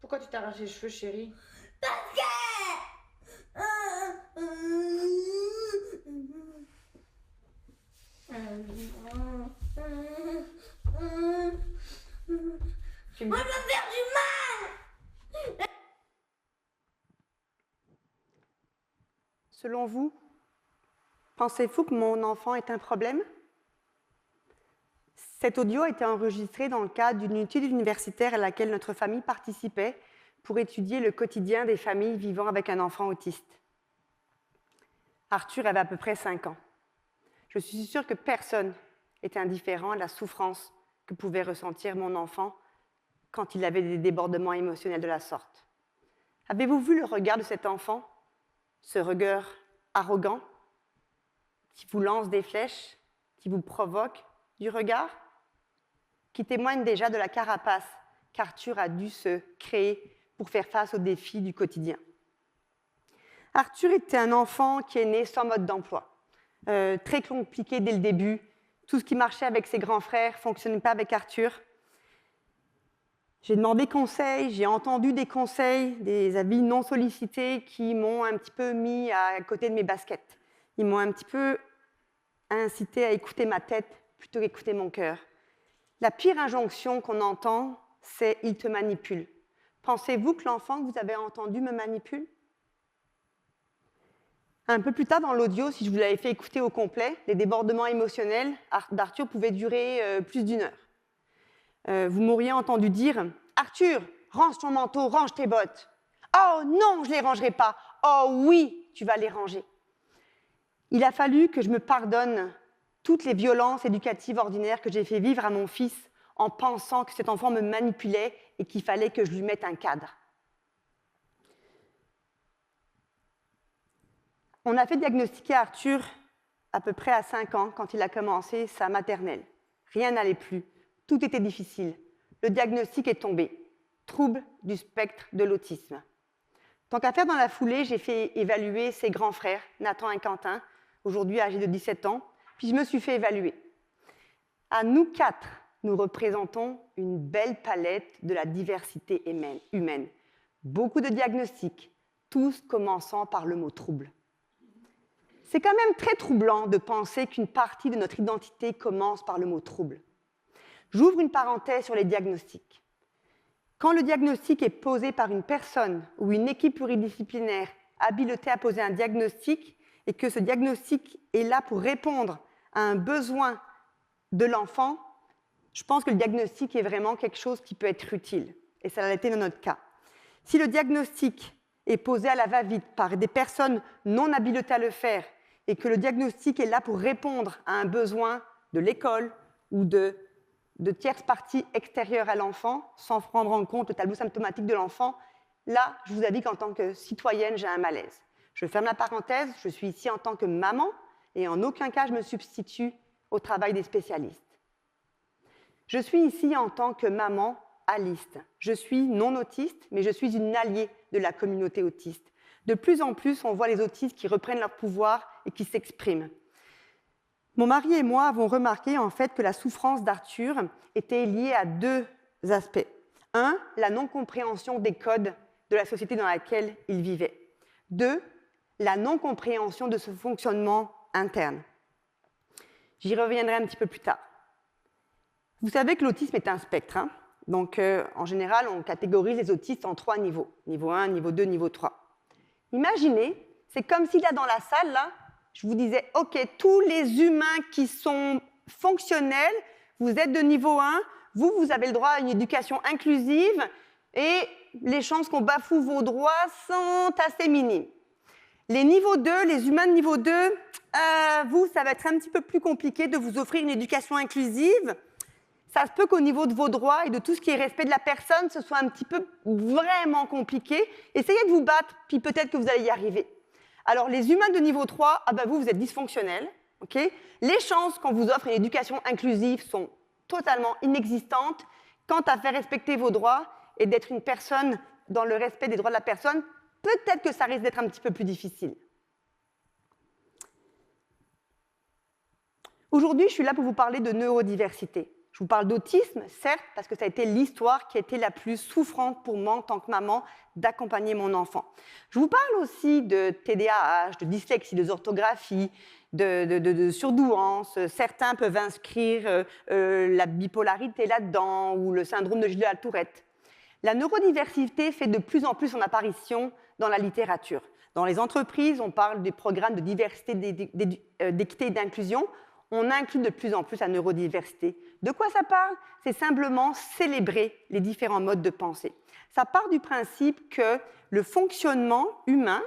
Pourquoi tu t'arraches les cheveux, chérie? Parce que... Tu me Moi, dis- je veux faire du mal. Selon vous, pensez-vous que mon enfant est un problème? Cet audio a été enregistré dans le cadre d'une étude universitaire à laquelle notre famille participait pour étudier le quotidien des familles vivant avec un enfant autiste. Arthur avait à peu près 5 ans. Je suis sûre que personne était indifférent à la souffrance que pouvait ressentir mon enfant quand il avait des débordements émotionnels de la sorte. Avez-vous vu le regard de cet enfant? Ce regard arrogant qui vous lance des flèches, qui vous provoque du regard, qui témoigne déjà de la carapace qu'Arthur a dû se créer pour faire face aux défis du quotidien. Arthur était un enfant qui est né sans mode d'emploi, très compliqué dès le début. Tout ce qui marchait avec ses grands frères ne fonctionnait pas avec Arthur. J'ai demandé conseil, j'ai entendu des conseils, des avis non sollicités qui m'ont un petit peu mis à côté de mes baskets. Ils m'ont un petit peu incité à écouter ma tête plutôt qu'écouter mon cœur. La pire injonction qu'on entend, c'est « il te manipule ». Pensez-vous que l'enfant que vous avez entendu me manipule? Un peu plus tard dans l'audio, si je vous l'avais fait écouter au complet, les débordements émotionnels d'Arthur pouvaient durer plus d'1 heure. Vous m'auriez entendu dire « Arthur, range ton manteau, range tes bottes ». « Oh non, je ne les rangerai pas. Oh oui, tu vas les ranger ». Il a fallu que je me pardonne toutes les violences éducatives ordinaires que j'ai fait vivre à mon fils en pensant que cet enfant me manipulait et qu'il fallait que je lui mette un cadre. On a fait diagnostiquer Arthur à peu près à 5 ans quand il a commencé sa maternelle. Rien n'allait plus, tout était difficile. Le diagnostic est tombé, trouble du spectre de l'autisme. Tant qu'à faire dans la foulée, j'ai fait évaluer ses grands frères, Nathan et Quentin, aujourd'hui âgés de 17 ans, puis je me suis fait évaluer. À nous 4, nous représentons une belle palette de la diversité humaine. Beaucoup de diagnostics, tous commençant par le mot trouble. C'est quand même très troublant de penser qu'une partie de notre identité commence par le mot trouble. J'ouvre une parenthèse sur les diagnostics. Quand le diagnostic est posé par une personne ou une équipe pluridisciplinaire habilitée à poser un diagnostic et que ce diagnostic est là pour répondre à un besoin de l'enfant, je pense que le diagnostic est vraiment quelque chose qui peut être utile. Et ça l'a été dans notre cas. Si le diagnostic est posé à la va-vite par des personnes non habilitées à le faire et que le diagnostic est là pour répondre à un besoin de l'école ou de tierces parties extérieures à l'enfant, sans prendre en compte le tableau symptomatique de l'enfant, là, je vous avoue qu'en tant que citoyenne, j'ai un malaise. Je ferme la parenthèse, je suis ici en tant que maman et en aucun cas je me substitue au travail des spécialistes. Je suis ici en tant que maman aliste. Je suis non autiste, mais je suis une alliée de la communauté autiste. De plus en plus, on voit les autistes qui reprennent leur pouvoir et qui s'expriment. Mon mari et moi avons remarqué en fait que la souffrance d'Arthur était liée à 2 aspects. 1, la non-compréhension des codes de la société dans laquelle il vivait. 2, la non-compréhension de ce fonctionnement interne. J'y reviendrai un petit peu plus tard. Vous savez que l'autisme est un spectre. Donc, en général, on catégorise les autistes en 3 niveaux. Niveau 1, niveau 2, niveau 3. Imaginez, c'est comme si là, dans la salle, là, je vous disais, OK, tous les humains qui sont fonctionnels, vous êtes de niveau 1, vous avez le droit à une éducation inclusive et les chances qu'on bafoue vos droits sont assez minimes. Les niveaux 2, les humains de niveau 2, ça va être un petit peu plus compliqué de vous offrir une éducation inclusive. Ça se peut qu'au niveau de vos droits et de tout ce qui est respect de la personne, ce soit un petit peu vraiment compliqué. Essayez de vous battre, puis peut-être que vous allez y arriver. Alors, les humains de niveau 3, vous êtes dysfonctionnels. Okay, les chances qu'on vous offre une éducation inclusive sont totalement inexistantes. Quant à faire respecter vos droits et d'être une personne dans le respect des droits de la personne, peut-être que ça risque d'être un petit peu plus difficile. Aujourd'hui, je suis là pour vous parler de neurodiversité. Je vous parle d'autisme, certes, parce que ça a été l'histoire qui a été la plus souffrante pour moi en tant que maman d'accompagner mon enfant. Je vous parle aussi de TDAH, de dyslexie, de orthographie, de surdouance. Certains peuvent inscrire la bipolarité là-dedans ou le syndrome de Gilles-Tourette. La neurodiversité fait de plus en plus son apparition dans la littérature. Dans les entreprises, on parle des programmes de diversité, d'équité et d'inclusion. On inclut de plus en plus la neurodiversité. De quoi ça parle? C'est simplement célébrer les différents modes de pensée. Ça part du principe que le fonctionnement humain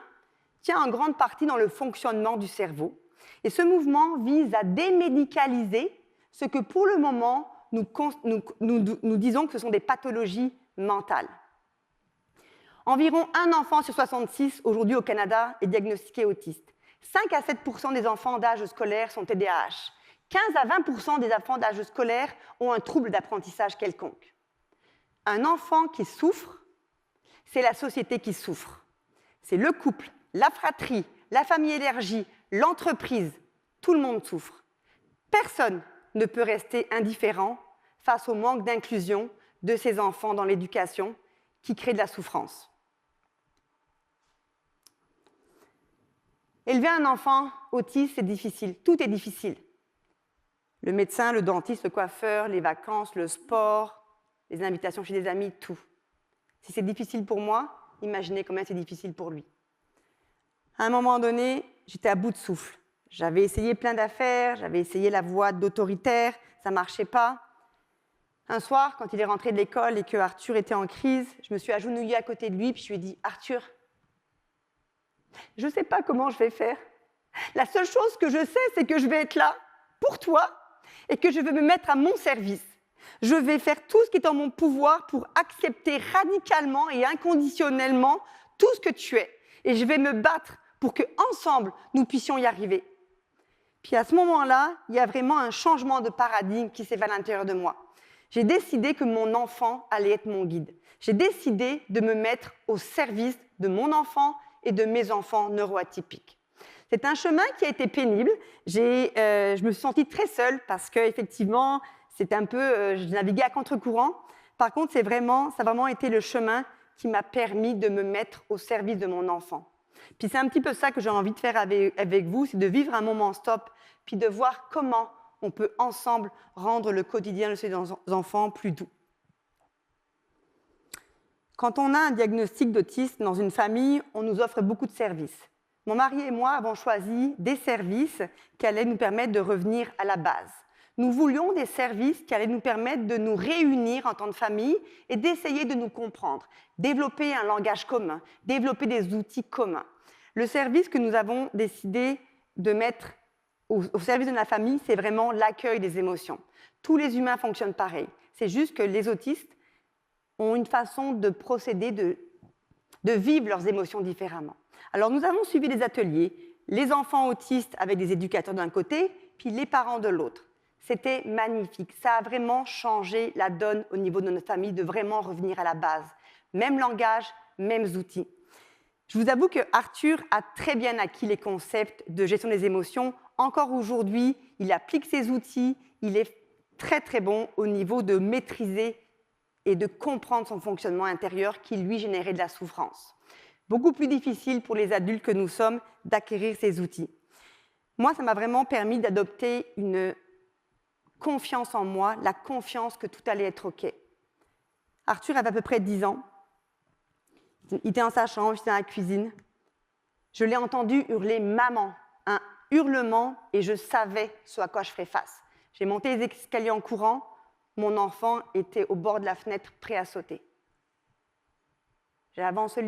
tient en grande partie dans le fonctionnement du cerveau. Et ce mouvement vise à démédicaliser ce que pour le moment, nous disons que ce sont des pathologies mentales. Environ 1 enfant sur 66 aujourd'hui au Canada est diagnostiqué autiste. 5 à 7% des enfants d'âge scolaire sont TDAH. 15 à 20% des enfants d'âge scolaire ont un trouble d'apprentissage quelconque. Un enfant qui souffre, c'est la société qui souffre. C'est le couple, la fratrie, la famille élargie, l'entreprise. Tout le monde souffre. Personne ne peut rester indifférent face au manque d'inclusion de ces enfants dans l'éducation qui crée de la souffrance. Élever un enfant autiste, c'est difficile. Tout est difficile. Le médecin, le dentiste, le coiffeur, les vacances, le sport, les invitations chez des amis, tout. Si c'est difficile pour moi, imaginez combien c'est difficile pour lui. À un moment donné, j'étais à bout de souffle. J'avais essayé plein d'affaires, j'avais essayé la voie d'autoritaire, ça ne marchait pas. Un soir, quand il est rentré de l'école et que Arthur était en crise, je me suis agenouillée à côté de lui, puis je lui ai dit « Arthur, je ne sais pas comment je vais faire. La seule chose que je sais, c'est que je vais être là pour toi et que je vais me mettre à mon service. Je vais faire tout ce qui est en mon pouvoir pour accepter radicalement et inconditionnellement tout ce que tu es. Et je vais me battre pour qu'ensemble, nous puissions y arriver. » Puis à ce moment-là, il y a vraiment un changement de paradigme qui s'est fait à l'intérieur de moi. J'ai décidé que mon enfant allait être mon guide. J'ai décidé de me mettre au service de mon enfant et de mes enfants neuroatypiques. C'est un chemin qui a été pénible. Je me suis sentie très seule parce qu'effectivement, c'est un peu, je naviguais à contre-courant. Par contre, ça a vraiment été le chemin qui m'a permis de me mettre au service de mon enfant. Puis c'est un petit peu ça que j'ai envie de faire avec vous, c'est de vivre un moment stop, puis de voir comment on peut ensemble rendre le quotidien de ces enfants plus doux. Quand on a un diagnostic d'autisme dans une famille, on nous offre beaucoup de services. Mon mari et moi avons choisi des services qui allaient nous permettre de revenir à la base. Nous voulions des services qui allaient nous permettre de nous réunir en tant que famille et d'essayer de nous comprendre, développer un langage commun, développer des outils communs. Le service que nous avons décidé de mettre au service de la famille, c'est vraiment l'accueil des émotions. Tous les humains fonctionnent pareil. C'est juste que les autistes ont une façon de procéder, de vivre leurs émotions différemment. Alors nous avons suivi des ateliers, les enfants autistes avec des éducateurs d'un côté, puis les parents de l'autre. C'était magnifique. Ça a vraiment changé la donne au niveau de notre famille, de vraiment revenir à la base. Même langage, mêmes outils. Je vous avoue que Arthur a très bien acquis les concepts de gestion des émotions. Encore aujourd'hui, il applique ces outils. Il est très très bon au niveau de maîtriser et de comprendre son fonctionnement intérieur qui lui générait de la souffrance. Beaucoup plus difficile pour les adultes que nous sommes d'acquérir ces outils. Moi, ça m'a vraiment permis d'adopter une confiance en moi, la confiance que tout allait être OK. Arthur avait à peu près 10 ans. Il était dans sa chambre, j'étais dans la cuisine. Je l'ai entendu hurler « Maman », un hurlement, et je savais ce à quoi je ferais face. J'ai monté les escaliers en courant. Mon enfant était au bord de la fenêtre, prêt à sauter. J'ai avancé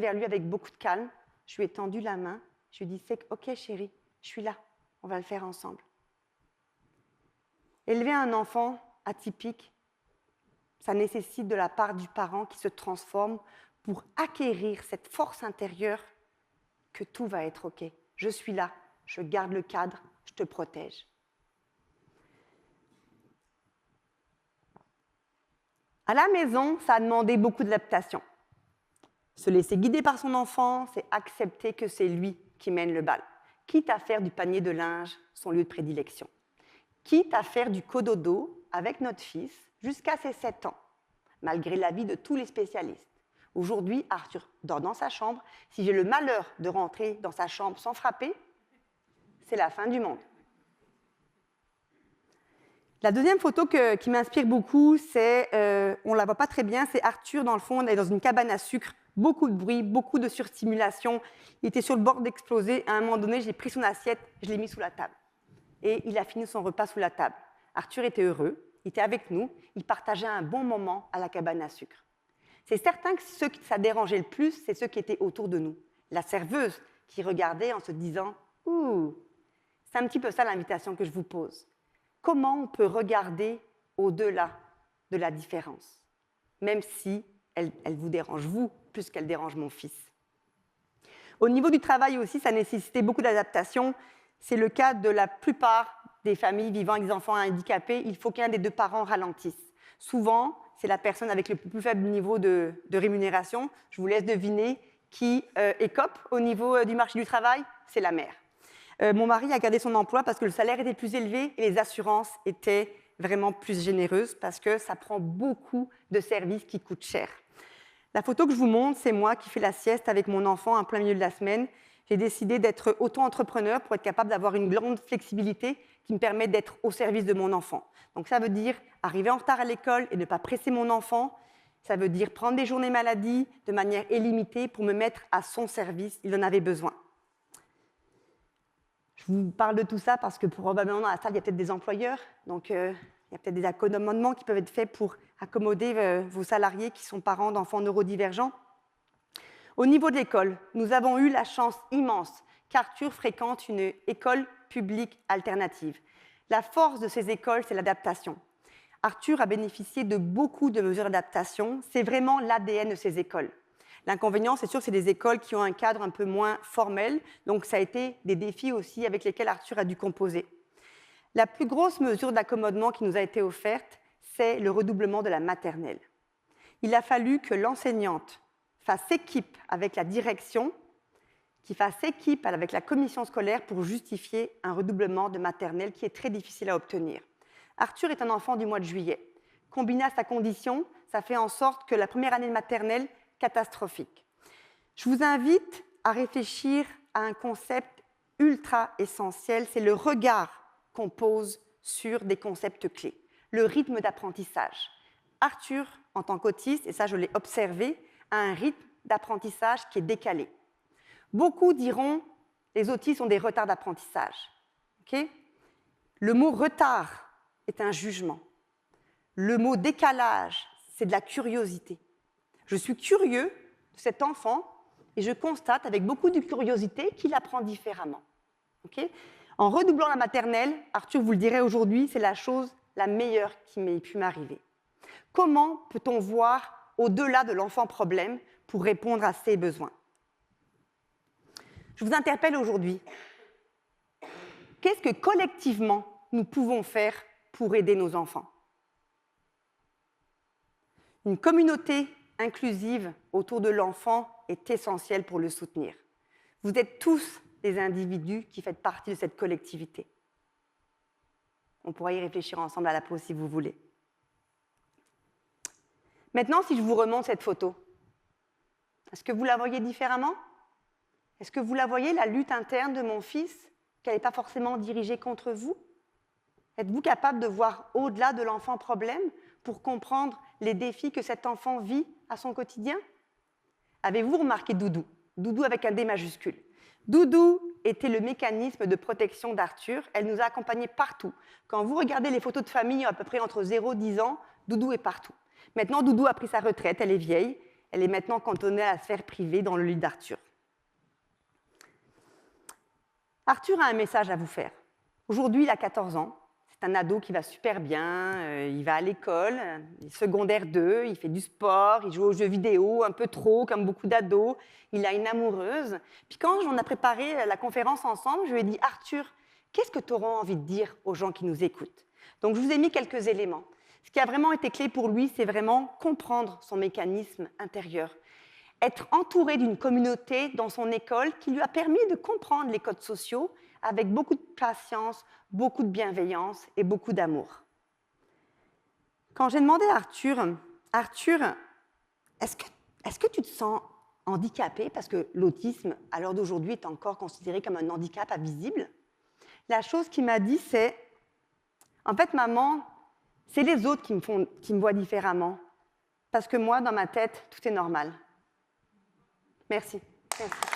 vers lui avec beaucoup de calme. Je lui ai tendu la main. Je lui ai dit « OK, chérie, je suis là. On va le faire ensemble. » Élever un enfant atypique, ça nécessite de la part du parent qui se transforme pour acquérir cette force intérieure que tout va être OK. Je suis là, je garde le cadre, je te protège. À la maison, ça a demandé beaucoup d'adaptation. Se laisser guider par son enfant, c'est accepter que c'est lui qui mène le bal, quitte à faire du panier de linge son lieu de prédilection, quitte à faire du cododo avec notre fils jusqu'à ses 7 ans, malgré l'avis de tous les spécialistes. Aujourd'hui, Arthur dort dans sa chambre. Si j'ai le malheur de rentrer dans sa chambre sans frapper, c'est la fin du monde. La deuxième photo qui m'inspire beaucoup, c'est, on ne la voit pas très bien, c'est Arthur dans le fond, on est dans une cabane à sucre, beaucoup de bruit, beaucoup de surstimulation. Il était sur le bord d'exploser. À un moment donné, j'ai pris son assiette, je l'ai mis sous la table. Et il a fini son repas sous la table. Arthur était heureux, il était avec nous, il partageait un bon moment à la cabane à sucre. C'est certain que ceux qui ça dérangeait le plus, c'est ceux qui étaient autour de nous. La serveuse qui regardait en se disant « Ouh !» C'est un petit peu ça l'invitation que je vous pose. Comment on peut regarder au-delà de la différence, même si elle vous dérange, vous, plus qu'elle dérange mon fils. Au niveau du travail aussi, ça nécessitait beaucoup d'adaptation. C'est le cas de la plupart des familles vivant avec des enfants handicapés. Il faut qu'un des deux parents ralentisse. Souvent, c'est la personne avec le plus faible niveau de rémunération. Je vous laisse deviner qui écope au niveau du marché du travail. C'est la mère. Mon mari a gardé son emploi parce que le salaire était plus élevé et les assurances étaient vraiment plus généreuses parce que ça prend beaucoup de services qui coûtent cher. La photo que je vous montre, c'est moi qui fais la sieste avec mon enfant en plein milieu de la semaine. J'ai décidé d'être auto-entrepreneur pour être capable d'avoir une grande flexibilité qui me permet d'être au service de mon enfant. Donc ça veut dire arriver en retard à l'école et ne pas presser mon enfant. Ça veut dire prendre des journées maladie de manière illimitée pour me mettre à son service. Il en avait besoin. Je vous parle de tout ça parce que probablement dans la salle, il y a peut-être des employeurs. Donc, il y a peut-être des accommodements qui peuvent être faits pour accommoder vos salariés qui sont parents d'enfants neurodivergents. Au niveau de l'école, nous avons eu la chance immense qu'Arthur fréquente une école publique alternative. La force de ces écoles, c'est l'adaptation. Arthur a bénéficié de beaucoup de mesures d'adaptation. C'est vraiment l'ADN de ces écoles. L'inconvénient, c'est sûr que c'est des écoles qui ont un cadre un peu moins formel, donc ça a été des défis aussi avec lesquels Arthur a dû composer. La plus grosse mesure d'accommodement qui nous a été offerte, c'est le redoublement de la maternelle. Il a fallu que l'enseignante fasse équipe avec la direction, qui fasse équipe avec la commission scolaire pour justifier un redoublement de maternelle qui est très difficile à obtenir. Arthur est un enfant du mois de juillet. Combiné à sa condition, ça fait en sorte que la première année de maternelle catastrophique. Je vous invite à réfléchir à un concept ultra essentiel, c'est le regard qu'on pose sur des concepts clés, le rythme d'apprentissage. Arthur, en tant qu'autiste, et ça je l'ai observé, a un rythme d'apprentissage qui est décalé. Beaucoup diront les autistes ont des retards d'apprentissage. Okay? Le mot retard est un jugement. Le mot décalage, c'est de la curiosité. Je suis curieux de cet enfant et je constate avec beaucoup de curiosité qu'il apprend différemment. Okay? En redoublant la maternelle, Arthur vous le dirait aujourd'hui, c'est la chose la meilleure qui m'ait pu m'arriver. Comment peut-on voir au-delà de l'enfant problème pour répondre à ses besoins? Je vous interpelle aujourd'hui. Qu'est-ce que collectivement nous pouvons faire pour aider nos enfants? Une communauté inclusive autour de l'enfant est essentielle pour le soutenir. Vous êtes tous des individus qui faites partie de cette collectivité. On pourra y réfléchir ensemble à la pause si vous voulez. Maintenant, si je vous remonte cette photo, est-ce que vous la voyez différemment? Est-ce que vous la voyez, la lutte interne de mon fils, qu'elle n'est pas forcément dirigée contre vous? Êtes-vous capable de voir au-delà de l'enfant problème pour comprendre les défis que cet enfant vit à son quotidien? Avez-vous remarqué Doudou? Doudou avec un D majuscule. Doudou était le mécanisme de protection d'Arthur. Elle nous a accompagnés partout. Quand vous regardez les photos de famille à peu près entre 0 et 10 ans, Doudou est partout. Maintenant, Doudou a pris sa retraite, elle est vieille. Elle est maintenant cantonnée à la sphère privée dans le lit d'Arthur. Arthur a un message à vous faire. Aujourd'hui, il a 14 ans. C'est un ado qui va super bien, il va à l'école, secondaire 2, il fait du sport, il joue aux jeux vidéo un peu trop, comme beaucoup d'ados, il a une amoureuse. Puis quand on a préparé la conférence ensemble, je lui ai dit « Arthur, qu'est-ce que tu auras envie de dire aux gens qui nous écoutent ?» Donc je vous ai mis quelques éléments. Ce qui a vraiment été clé pour lui, c'est vraiment comprendre son mécanisme intérieur. Être entouré d'une communauté dans son école qui lui a permis de comprendre les codes sociaux avec beaucoup de patience, beaucoup de bienveillance et beaucoup d'amour. Quand j'ai demandé à Arthur, est-ce que tu te sens handicapé parce que l'autisme, à l'heure d'aujourd'hui, est encore considéré comme un handicap invisible? La chose qu'il m'a dit, c'est, en fait, maman, c'est les autres qui me voient différemment. Parce que moi, dans ma tête, tout est normal. Merci. Merci.